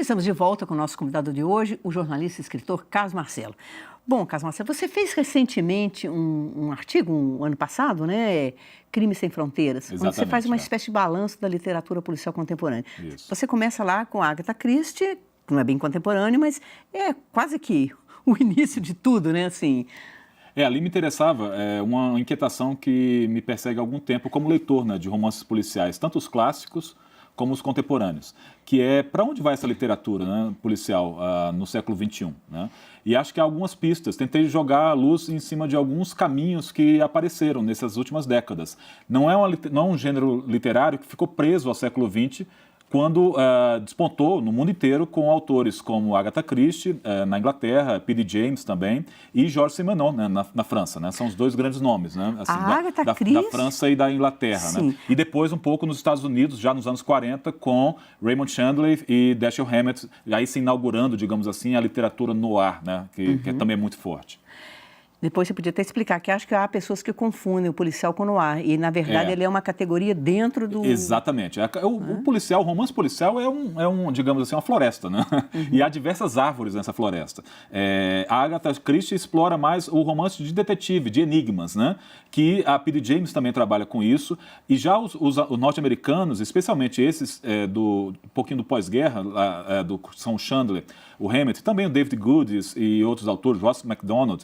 Estamos de volta com o nosso convidado de hoje, o jornalista e escritor Carlos Marcelo. Bom, Carlos Marcelo, você fez recentemente um artigo, ano passado, né? Crimes Sem Fronteiras, Exatamente, onde você faz uma espécie de balanço da literatura policial contemporânea. Isso. Você começa lá com Agatha Christie, que não é bem contemporâneo, mas é quase que o início de tudo, né? Assim... Ali me interessava uma inquietação que me persegue há algum tempo como leitor, né, de romances policiais, tanto os clássicos como os contemporâneos, que é para onde vai essa literatura, né, policial no século XXI, né? E acho que há algumas pistas. Tentei jogar a luz em cima de alguns caminhos que apareceram nessas últimas décadas. Não é um gênero literário que ficou preso ao século XX, quando despontou no mundo inteiro com autores como Agatha Christie, na Inglaterra, P.D. James também, e Georges Simenon, né, na França, né? São os dois grandes nomes, né? Assim, da França e da Inglaterra, né? E depois um pouco nos Estados Unidos, já nos anos 40, com Raymond Chandler e Dashiell Hammett, aí se inaugurando, digamos assim, a literatura noir, né? Que também é muito forte. Depois você podia até explicar que acho que há pessoas que confundem o policial com o noir e, na verdade, ele é uma categoria dentro do... Exatamente. O policial, o romance policial é digamos assim, uma floresta, né? E há diversas árvores nessa floresta. A Agatha Christie explora mais o romance de detetive, de enigmas, né? Que a P.D. James também trabalha com isso. E já os norte-americanos, especialmente esses um pouquinho do pós-guerra, do São Chandler, o Hammett, também o David Goodies e outros autores, Ross MacDonald,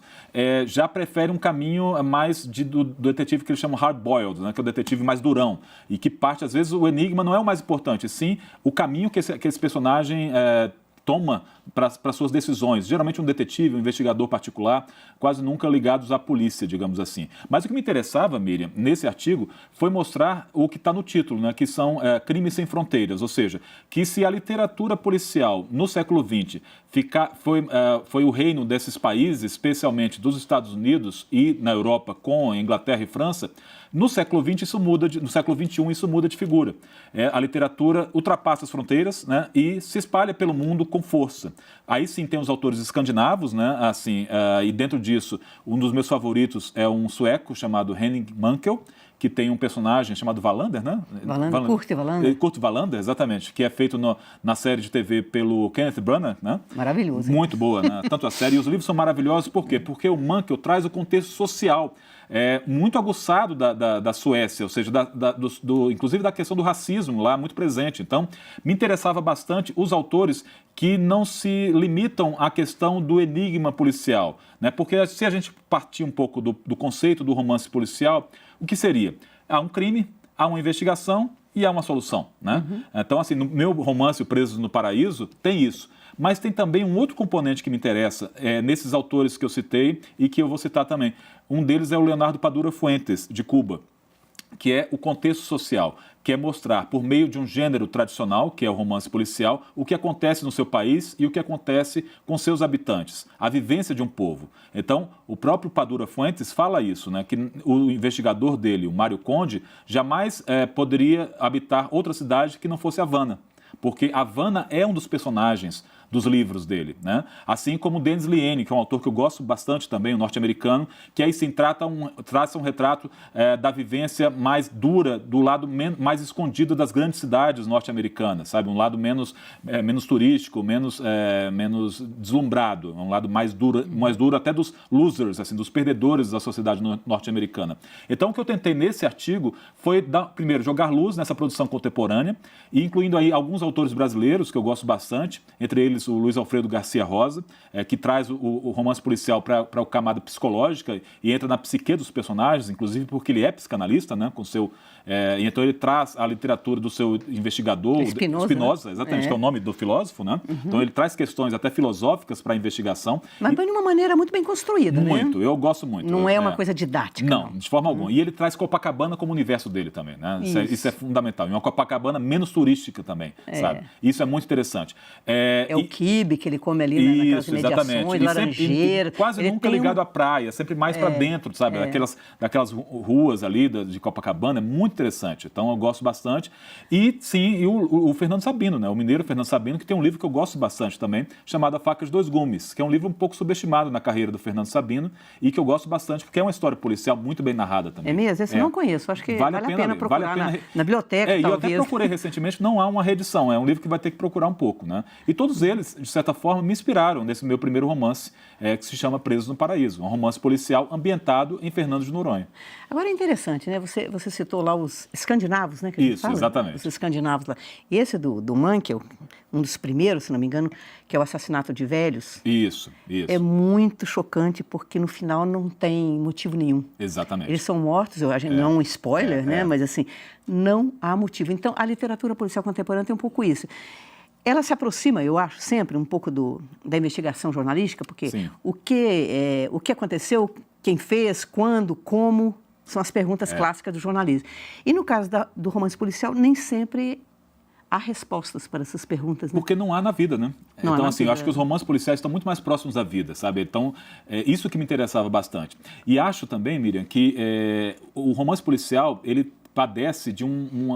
já prefere um caminho mais do detetive que eles chamam hard-boiled, né, que é o detetive mais durão, e que parte, às vezes, o enigma não é o mais importante, sim o caminho que esse personagem toma para suas decisões. Geralmente um detetive, um investigador particular, quase nunca ligados à polícia, digamos assim. Mas o que me interessava, Miriam, nesse artigo, foi mostrar o que está no título, né, que são crimes sem fronteiras, ou seja, que se a literatura policial no século XX foi o reino desses países, especialmente dos Estados Unidos e na Europa com Inglaterra e França, no século XX no século XXI isso muda de figura. A literatura ultrapassa as fronteiras, né, e se espalha pelo mundo com força. Aí sim tem os autores escandinavos, né, assim, e dentro disso um dos meus favoritos é um sueco chamado Henning Mankell, que tem um personagem chamado Wallander, né? Kurt Wallander. Kurt Wallander, exatamente, que é feito na série de TV pelo Kenneth Branagh, né? Maravilhoso. Muito boa, né? Tanto a série e os livros são maravilhosos, por quê? Porque o Mankell traz o contexto social muito aguçado da Suécia, ou seja, inclusive da questão do racismo lá, muito presente. Então, me interessava bastante os autores que não se limitam à questão do enigma policial, né? Porque se a gente partir um pouco do conceito do romance policial, o que seria? Há um crime, há uma investigação e há uma solução, né? Então, assim, no meu romance, O Preso no Paraíso, tem isso. Mas tem também um outro componente que me interessa nesses autores que eu citei e que eu vou citar também. Um deles é o Leonardo Padura Fuentes, de Cuba, que é o contexto social, que é mostrar, por meio de um gênero tradicional, que é o romance policial, o que acontece no seu país e o que acontece com seus habitantes, a vivência de um povo. Então, o próprio Padura Fuentes fala isso, né, que o investigador dele, o Mário Conde, jamais poderia habitar outra cidade que não fosse Havana, porque Havana é um dos personagens dos livros dele, né? Assim como Dennis Lehane, que é um autor que eu gosto bastante também, um norte-americano, que aí sim traça um retrato da vivência mais dura, do lado mais escondido das grandes cidades norte-americanas, sabe? Um lado menos turístico, menos deslumbrado, um lado mais duro até dos losers, assim, dos perdedores da sociedade norte-americana. Então, o que eu tentei nesse artigo foi, primeiro, jogar luz nessa produção contemporânea, e incluindo aí alguns autores brasileiros que eu gosto bastante, entre eles o Luiz Alfredo Garcia Rosa, que traz o romance policial para a camada psicológica e entra na psique dos personagens, inclusive porque ele é psicanalista, né, e então ele traz a literatura do seu investigador, Spinoza, né? Exatamente, que é o nome do filósofo, né? Então ele traz questões até filosóficas para a investigação. Mas de uma maneira muito bem construída, né? Muito, eu gosto muito. Não é uma coisa didática. Não, de forma alguma. E ele traz Copacabana como universo dele também, né? Isso é fundamental. E uma Copacabana menos turística também, sabe? Isso é muito interessante. O quibe que ele come ali naquelas imediações, laranjeira. Quase nunca ligado à praia, sempre mais para dentro, sabe? Daquelas ruas ali de Copacabana, é muito interessante. Então eu gosto bastante. E sim, o Fernando Sabino, né? O mineiro Fernando Sabino, que tem um livro que eu gosto bastante também, chamado A Faca de Dois Gumes, que é um livro um pouco subestimado na carreira do Fernando Sabino e que eu gosto bastante porque é uma história policial muito bem narrada também. É mesmo? Esse eu não conheço. Acho que vale a pena procurar na biblioteca, talvez. talvez. Eu até procurei recentemente, não há uma reedição, é um livro que vai ter que procurar um pouco, né? E todos eles, de certa forma, me inspiraram nesse meu primeiro romance, que se chama Presos no Paraíso, um romance policial ambientado em Fernando de Noronha. Agora é interessante, né? Você citou lá os escandinavos, né? Que a gente fala? Exatamente. Os escandinavos lá. E esse do Mankell, um dos primeiros, se não me engano, que é o assassinato de velhos. Isso. É muito chocante porque no final não tem motivo nenhum. Exatamente. Eles são mortos, não é um spoiler, né? Mas assim, não há motivo. Então, a literatura policial contemporânea tem um pouco isso. Ela se aproxima, eu acho, sempre um pouco da investigação jornalística, porque o que aconteceu, quem fez, quando, como, são as perguntas clássicas do jornalismo. E no caso do romance policial, nem sempre há respostas para essas perguntas, né? Porque não há na vida, né? Então, assim, eu acho que os romances policiais estão muito mais próximos da vida, sabe? Então, isso que me interessava bastante. E acho também, Miriam, que o romance policial, ele padece de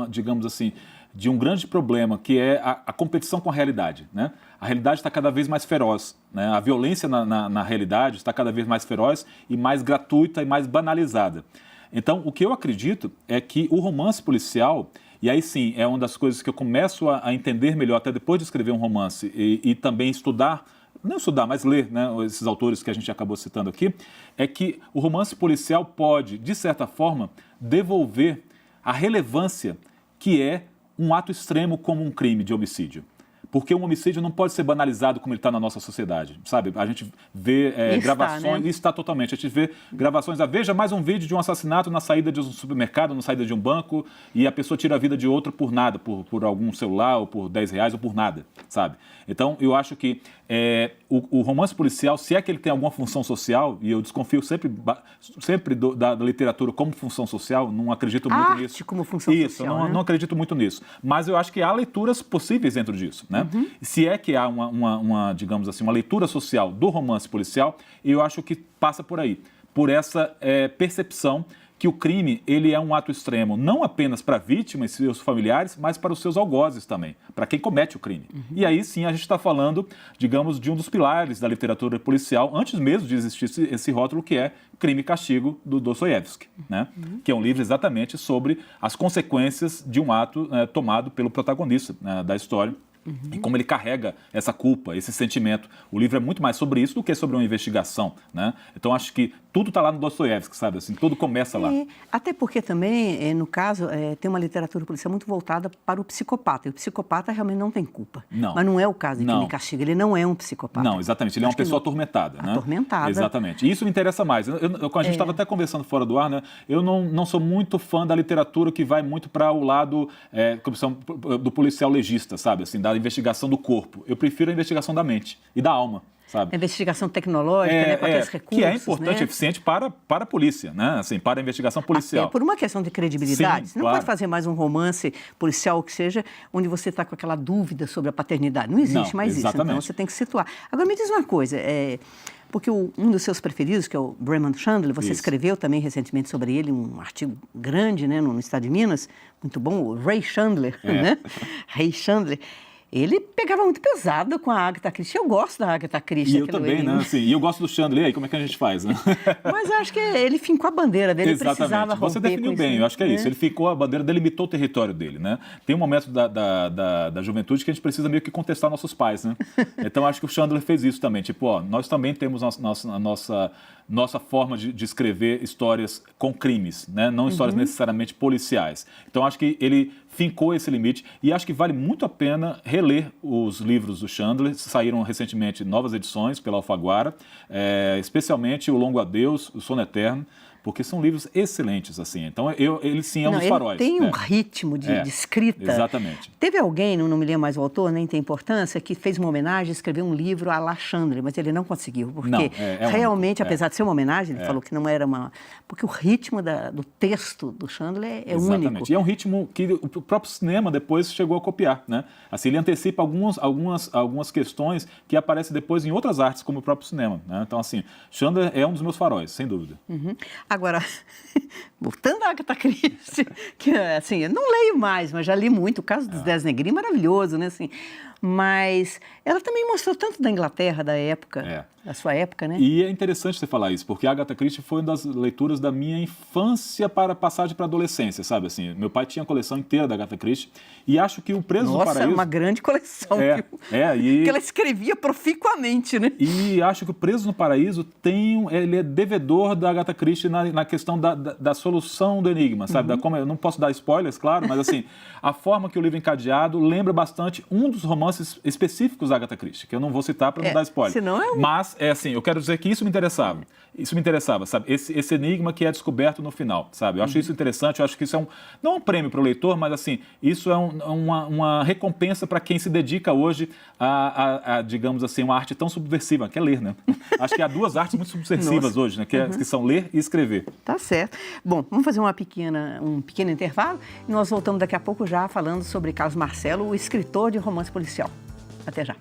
digamos assim, de um grande problema, que é a competição com a realidade, né? A realidade está cada vez mais feroz, né? A violência na realidade está cada vez mais feroz e mais gratuita e mais banalizada. Então, o que eu acredito é que o romance policial, e aí sim, é uma das coisas que eu começo a entender melhor, até depois de escrever um romance e também estudar, não estudar, mas ler, né, esses autores que a gente acabou citando aqui, é que o romance policial pode, de certa forma, devolver a relevância que é um ato extremo como um crime de homicídio. Porque um homicídio não pode ser banalizado como ele está na nossa sociedade, sabe? A gente vê gravações, está totalmente, a gente vê gravações, veja mais um vídeo de um assassinato na saída de um supermercado, na saída de um banco, e a pessoa tira a vida de outro por nada, por algum celular, ou por R$10, ou por nada, sabe? Então, eu acho que o romance policial, se é que ele tem alguma função social, e eu desconfio sempre da literatura como função social, não acredito muito nisso. Arte como função social, não acredito muito nisso. Mas eu acho que há leituras possíveis dentro disso, né? Se é que há digamos assim, uma leitura social do romance policial, eu acho que passa por aí, por essa percepção que o crime ele é um ato extremo, não apenas para a vítima e seus familiares, mas para os seus algozes também, para quem comete o crime. E aí sim a gente está falando, digamos, de um dos pilares da literatura policial, antes mesmo de existir esse rótulo, que é Crime e Castigo, do Dostoiévski, né? Que é um livro exatamente sobre as consequências de um ato tomado pelo protagonista, né, da história. E como ele carrega essa culpa, esse sentimento. O livro é muito mais sobre isso do que sobre uma investigação, né? Então, acho que tudo está lá no Dostoiévski, sabe? Assim, tudo começa lá. Até porque também, no caso, tem uma literatura policial muito voltada para o psicopata. E o psicopata realmente não tem culpa. Não. Mas não é o caso de Crime e Castigo. Ele não é um psicopata. Não, exatamente. Ele é uma pessoa atormentada, né? Atormentada. Exatamente. E isso me interessa mais. A gente estava até conversando fora do ar, né? Eu não sou muito fã da literatura que vai muito para o lado do policial legista, sabe? Assim, da investigação do corpo. Eu prefiro a investigação da mente e da alma. Sabe? A investigação tecnológica, né, com aqueles recursos. Que é importante, né? Eficiente para a polícia, né? Assim, para a investigação policial. Até por uma questão de credibilidade. Sim, você não pode fazer mais um romance policial que seja onde você está com aquela dúvida sobre a paternidade. Não existe mais isso. Então você tem que situar. Agora me diz uma coisa, porque um dos seus preferidos, que é o Raymond Chandler, você escreveu também recentemente sobre ele, um artigo grande, né, no Estado de Minas, muito bom, o Ray Chandler, né? Ray Chandler. Ele pegava muito pesado com a Agatha Christie. Eu gosto da Agatha Christie. E eu também, né? Assim, e eu gosto do Chandler. E aí, como é que a gente faz, né? Mas eu acho que ele fincou a bandeira dele. Exatamente. Precisava romper. Você definiu bem, eu acho que é isso. Ele ficou a bandeira, delimitou o território dele, né? Tem um momento da juventude que a gente precisa meio que contestar nossos pais, né? Então, acho que o Chandler fez isso também. Tipo, nós também temos a nossa forma de escrever histórias com crimes, né? Não histórias necessariamente policiais. Então, acho que ele fincou esse limite e acho que vale muito a pena reler os livros do Chandler. Saíram recentemente novas edições pela Alfaguara, especialmente O Longo Adeus, O Sono Eterno, porque são livros excelentes, assim. Então, ele sim é um dos faróis. Tem um ritmo de escrita. Exatamente. Teve alguém, não me lembro mais o autor, nem tem importância, que fez uma homenagem, escreveu um livro a La Chandre, mas ele não conseguiu, porque realmente, apesar de ser uma homenagem, ele falou que não era uma... Porque o ritmo do texto do Chandler é Exatamente. único. E é um ritmo que o próprio cinema depois chegou a copiar, né? Assim, ele antecipa algumas questões que aparecem depois em outras artes, como o próprio cinema, né? Então, assim, Chandler é um dos meus faróis, sem dúvida. Agora, voltando à Agatha Christie, que, assim, eu não leio mais, mas já li muito, o caso dos 10 Negrinhos, maravilhoso, né? Assim, mas ela também mostrou tanto da Inglaterra, da época, da sua época, né? E é interessante você falar isso, porque a Agatha Christie foi uma das leituras da minha infância para passagem para a adolescência, sabe? Assim, meu pai tinha a coleção inteira da Agatha Christie e acho que o Preso no Paraíso... Nossa, uma grande coleção. Que ela escrevia proficuamente, né? E acho que o Preso no Paraíso ele é devedor da Agatha Christie na questão da solução do enigma, sabe? Eu não posso dar spoilers, claro, mas assim, a forma que o livro é encadeado lembra bastante um dos romances específicos da Agatha Christie, que eu não vou citar para não dar spoiler. Mas, assim, eu quero dizer que isso me interessava. Isso me interessava, sabe? Esse enigma que é descoberto no final, sabe? Eu acho isso interessante, eu acho que isso não é um prêmio para o leitor, mas, assim, isso é uma recompensa para quem se dedica hoje a, digamos assim, uma arte tão subversiva, que é ler, né? Acho que há duas artes muito subversivas hoje, né? Que são ler e escrever. Tá certo. Bom, vamos fazer um pequeno intervalo e nós voltamos daqui a pouco já falando sobre Carlos Marcelo, o escritor de romance policial. Até já.